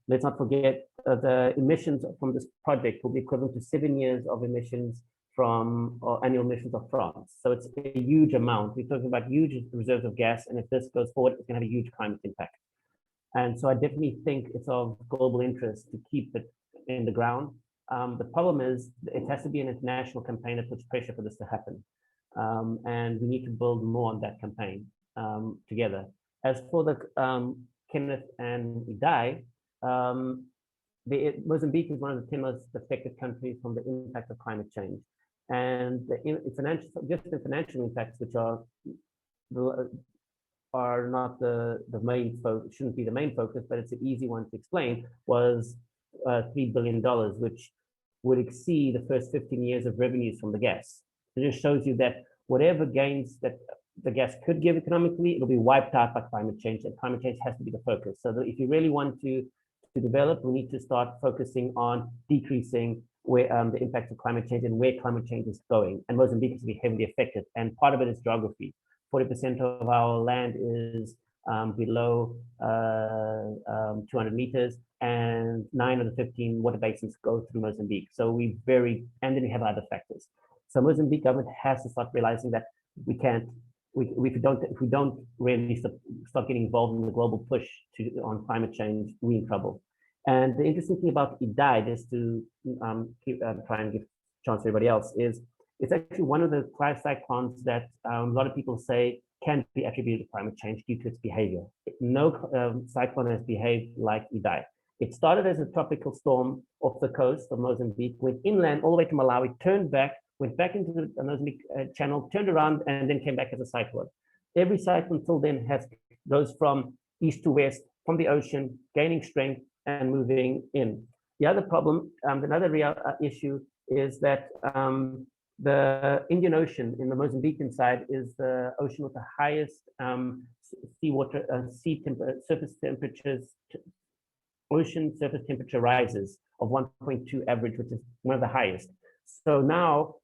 Let's not forget the emissions from this project will be equivalent to 7 years of emissions or annual emissions of France. So it's a huge amount. We're talking about huge reserves of gas, and if this goes forward, it's going to have a huge climate impact. And so I definitely think it's of global interest to keep it in the ground. The problem is it has to be an international campaign that puts pressure for this to happen. And we need to build more on that campaign together. As for the Kenneth and Idai, Mozambique is one of the 10 most affected countries from the impact of climate change. And the financial impacts, which are are not the main focus, shouldn't be the main focus, but it's an easy one to explain, was $3 billion, which would exceed the first 15 years of revenues from the gas. It just shows you that whatever gains that the gas could give economically, it'll be wiped out by climate change, and climate change has to be the focus. So that if you really want to develop, we need to start focusing on decreasing where the impact of climate change and where climate change is going. And Mozambique is to be heavily affected. And part of it is geography. 40% of our land is below 200 meters, and 9 of the 15 water basins go through Mozambique. So and then we have other factors. So Mozambique government has to start realizing that if we don't really start getting involved in the global push on climate change, we're in trouble. And the interesting thing about Idai, just to try and give a chance to everybody else, is it's actually one of the cyclones that a lot of people say can be attributed to climate change due to its behavior. No cyclone has behaved like Idai. It started as a tropical storm off the coast of Mozambique, went inland all the way to Malawi, turned back, went back into the Mozambique channel, turned around, and then came back as a cyclone. Every cyclone until then goes from east to west, from the ocean, gaining strength and moving in. The other problem, another real issue is that the Indian Ocean in the Mozambican side is the ocean with the highest surface temperatures, ocean surface temperature rises of 1.2 average, which is one of the highest. So now,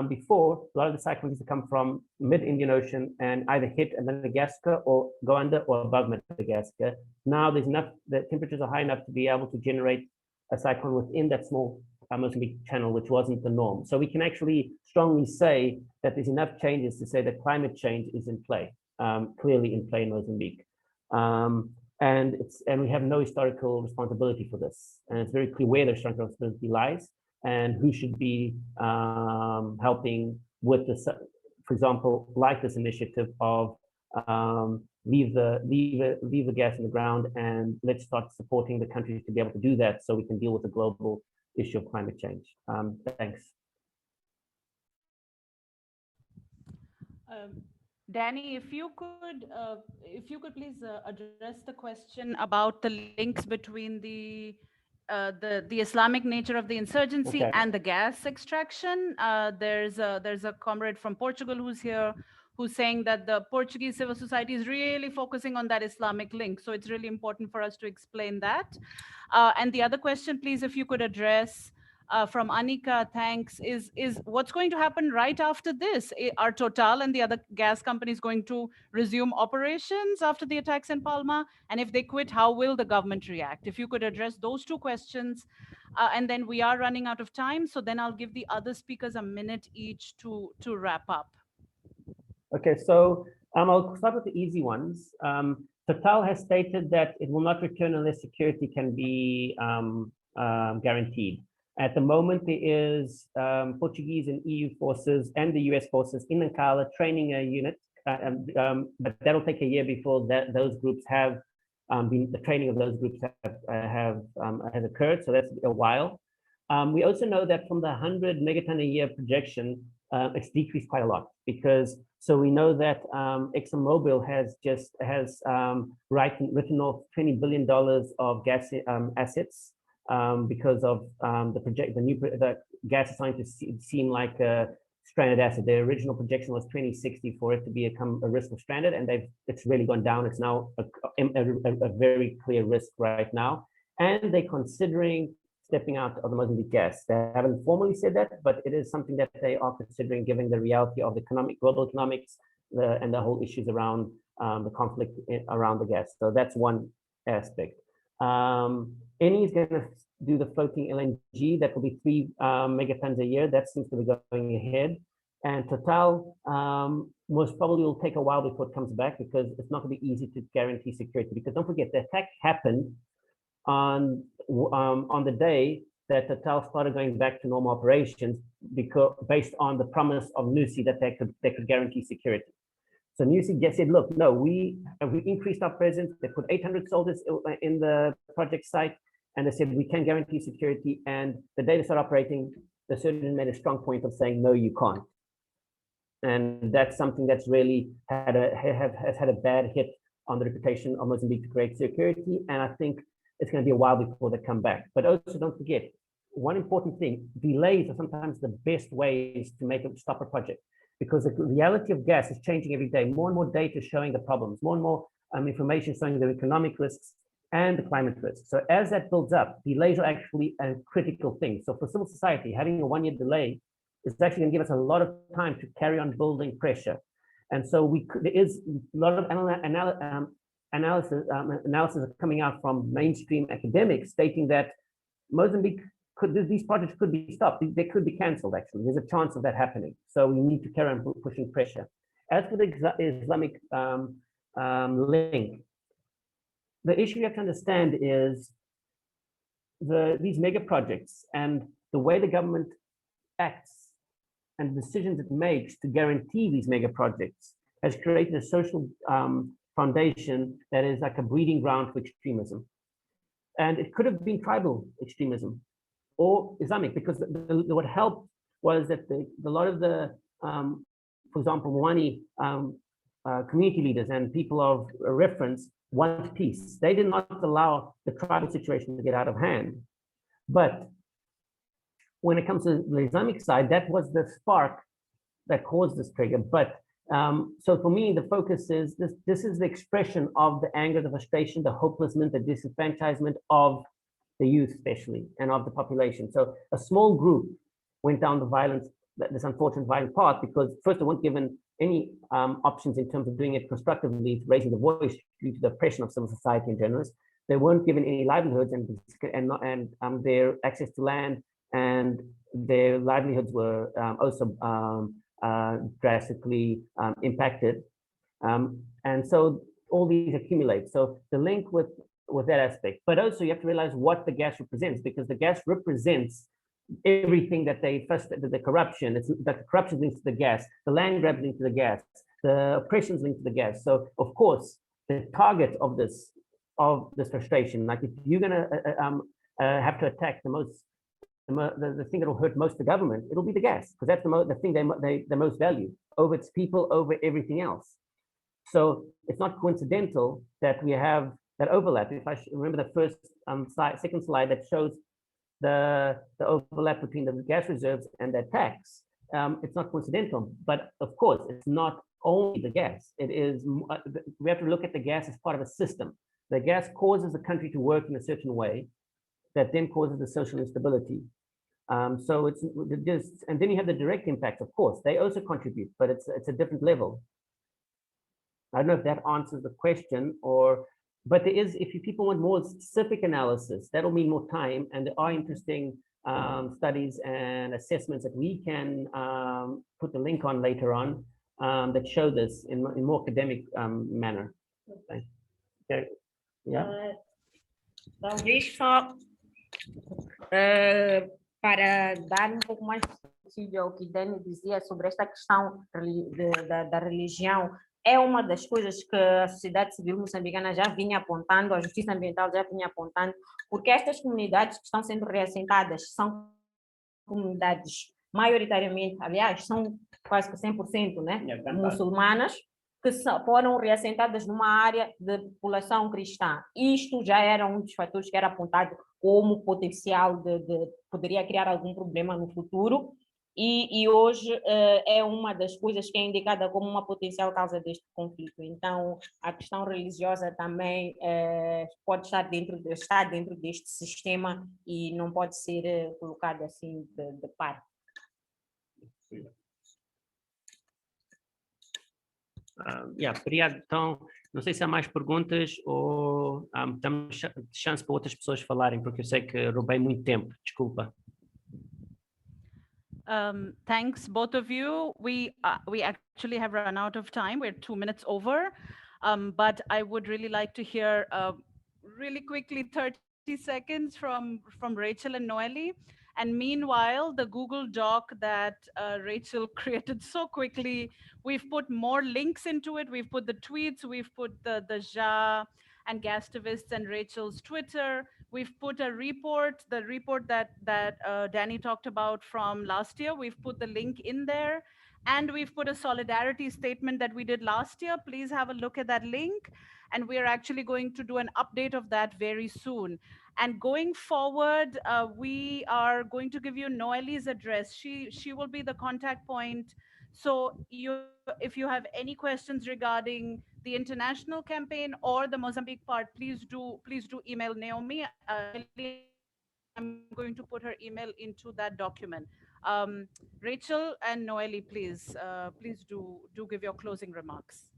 before, a lot of the cyclones used to come from mid-Indian Ocean and either hit Madagascar or go under or above Madagascar. Now the temperatures are high enough to be able to generate a cyclone within that small Mozambique channel, which wasn't the norm. So we can actually strongly say that there's enough changes to say that climate change is in play, clearly in play in Mozambique. And we have no historical responsibility for this. And it's very clear where the historical responsibility lies and who should be helping with this, for example, like this initiative of leave the gas in the ground, and let's start supporting the countries to be able to do that so we can deal with the global issue of climate change. Thanks.
Danny, if you could please address the question about the links between the Islamic nature of the insurgency and the gas extraction. There's a comrade from Portugal who's here, who's saying that the Portuguese civil society is really focusing on that Islamic link. So it's really important for us to explain that. And the other question, please, if you could address from Anika, thanks, is what's going to happen right after this? Are Total and the other gas companies going to resume operations after the attacks in Palma? And if they quit, how will the government react? If you could address those two questions, and then we are running out of time, so then I'll give the other speakers a minute each to wrap up.
Okay, so I'll start with the easy ones. Total has stated that it will not return unless security can be guaranteed. At the moment, there is Portuguese and EU forces and the US forces in Nankala training a unit, but that'll take a year before those groups have the training of those groups has occurred, so that's a while. We also know that from the 100 megaton a year projection, it's decreased quite a lot so we know that ExxonMobil has written off $20 billion of gas assets. Because of the gas is starting to seem like a stranded asset. The original projection was 2060 for it to become a risk of stranded, and it's really gone down. It's now a very clear risk right now, and they're considering stepping out of the Mozambique gas. They haven't formally said that, but it is something that they are considering, given the reality of the global economics and the whole issues around the conflict around the gas. So that's one aspect. Eni is going to do the floating LNG. That will be 3 megatons a year. That seems to be going ahead. And Total most probably will take a while before it comes back, because it's not going to be easy to guarantee security. Because don't forget, the attack happened on the day that Total started going back to normal operations, because based on the promise of Nusi that they could guarantee security. So Nusi just said, look, no, we increased our presence. They put 800 soldiers in the project site, and they said, we can guarantee security. And the day they started operating, the surgeon made a strong point of saying, no, you can't. And that's something that's really has had a bad hit on the reputation of Mozambique to create security. And I think it's going to be a while before they come back. But also don't forget, one important thing, delays are sometimes the best ways to stop a project, because the reality of gas is changing every day. More and more data showing the problems, more and more information showing the economic risks and the climate risks. So as that builds up, delays are actually a critical thing. So for civil society, having a 1-year delay is actually going to give us a lot of time to carry on building pressure. And so there is a lot of analysis coming out from mainstream academics stating that Mozambique these projects could be stopped. They could be cancelled, actually. There's a chance of that happening. So we need to carry on pushing pressure. As for the Islamic link, the issue you have to understand is these mega projects and the way the government acts and the decisions it makes to guarantee these mega projects has created a social foundation that is like a breeding ground for extremism. And it could have been tribal extremism or Islamic, because what helped was that a lot of the, for example, Mwani community leaders and people of reference want peace. They did not allow the tribal situation to get out of hand. But when it comes to the Islamic side, that was the spark that caused this trigger. But so for me, the focus is this is the expression of the anger, the frustration, the hopelessness, the disenfranchisement of the youth especially, and of the population. So a small group went down this unfortunate violent path, because first they weren't given any options in terms of doing it constructively, raising the voice due to the oppression of civil society and journalists. They weren't given any livelihoods and their access to land and their livelihoods were also drastically impacted. And so all these accumulate. So the link with that aspect, but also you have to realize what the gas represents, because the gas represents everything that the corruption, that the corruption links to the gas, the land grab linked to the gas, the oppressions linked to the gas. So of course, the target of this frustration, like if you're gonna have to attack the thing that will hurt most the government, it'll be the gas, because that's the thing they most value over its people, over everything else. So it's not coincidental that we have that overlap. If I remember the first second slide that shows the overlap between the gas reserves and the tax, it's not coincidental. But of course, it's not only the gas. It is, we have to look at the gas as part of a system. The gas causes the country to work in a certain way that then causes the social instability. So it's just, and then you have the direct impacts, of course. They also contribute, but it's a different level. I don't know if that answers the question, but there is, if people want more specific analysis, that'll mean more time, and there are interesting studies and assessments that we can put the link on later on that show this in more academic manner. Okay. Yeah.
Talvez só para dar pouco mais sentido ao que Dani dizia sobre esta questão da religião, é uma das coisas que a sociedade civil moçambicana já vinha apontando, a justiça ambiental já vinha apontando, porque estas comunidades que estão sendo reassentadas são comunidades maioritariamente, aliás, são quase que 100%, né, muçulmanas, que foram reassentadas numa área de população cristã. Isto já era um dos fatores que era apontado como potencial poderia criar algum problema no futuro, e hoje é uma das coisas que é indicada como uma potencial causa deste conflito. Então, a questão religiosa também pode estar dentro deste sistema e não pode ser colocada assim de parte.
Obrigado. Então, não sei se há mais perguntas ou damos chance para outras pessoas falarem, porque eu sei que roubei muito tempo. Desculpa.
Thanks, both of you. We actually have run out of time. We're 2 minutes over, but I would really like to hear really quickly 30 seconds from Rachel and Noelle. And meanwhile, the Google Doc that Rachel created so quickly, we've put more links into it. We've put the tweets, we've put the Ja and Gastivists and Rachel's Twitter. We've put a report, the report that Danny talked about from last year. We've put the link in there. And we've put a solidarity statement that we did last year. Please have a look at that link. And we're actually going to do an update of that very soon. And going forward, we are going to give you Noeli's address. She will be the contact point. So if you have any questions regarding the international campaign or the Mozambique part, please do email Naomi. Noeli, I'm going to put her email into that document. Rachel and Noeli, please do give your closing remarks.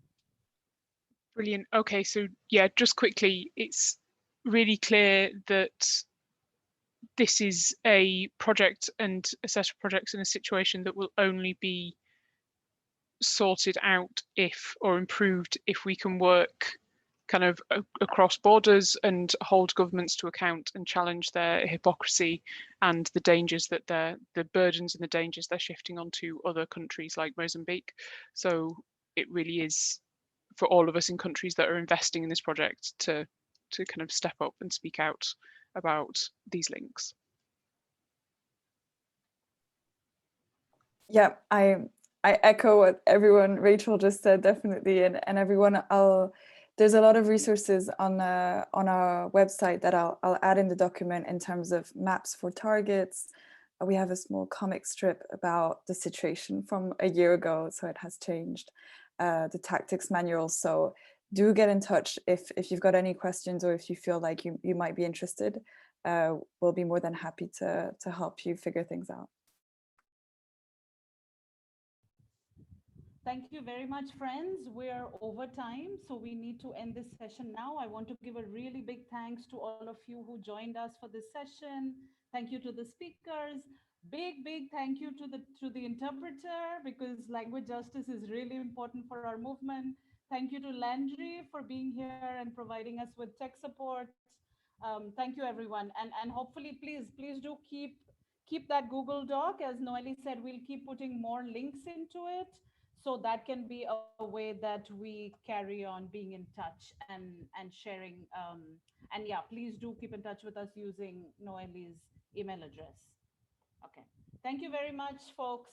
Brilliant. Okay, so yeah, just quickly, it's really clear that this is a project and a set of projects in a situation that will only be sorted out if, or improved if, we can work kind of across borders and hold governments to account and challenge their hypocrisy and the dangers that the burdens and the dangers they're shifting onto other countries like Mozambique. So it really is for all of us in countries that are investing in this project to kind of step up and speak out about these links.
Yeah, I echo what everyone Rachel just said, definitely, and everyone. There's a lot of resources on our website that I'll add in the document in terms of maps for targets. We have a small comic strip about the situation from a year ago, so it has changed. The tactics manual. So do get in touch if you've got any questions or if you feel like you might be interested. We'll be more than happy to help you figure things out.
Thank you very much, friends. We're over time, so we need to end this session now. I want to give a really big thanks to all of you who joined us for this session. Thank you to the speakers. Big thank you to the interpreter, because language justice is really important for our movement. Thank you to Landry for being here and providing us with tech support. Thank you, everyone. And hopefully, please do keep that Google Doc. As Noeli said, we'll keep putting more links into it. So that can be a way that we carry on being in touch and sharing. And yeah, please do keep in touch with us using Noeli's email address. Okay. Thank you very much, folks.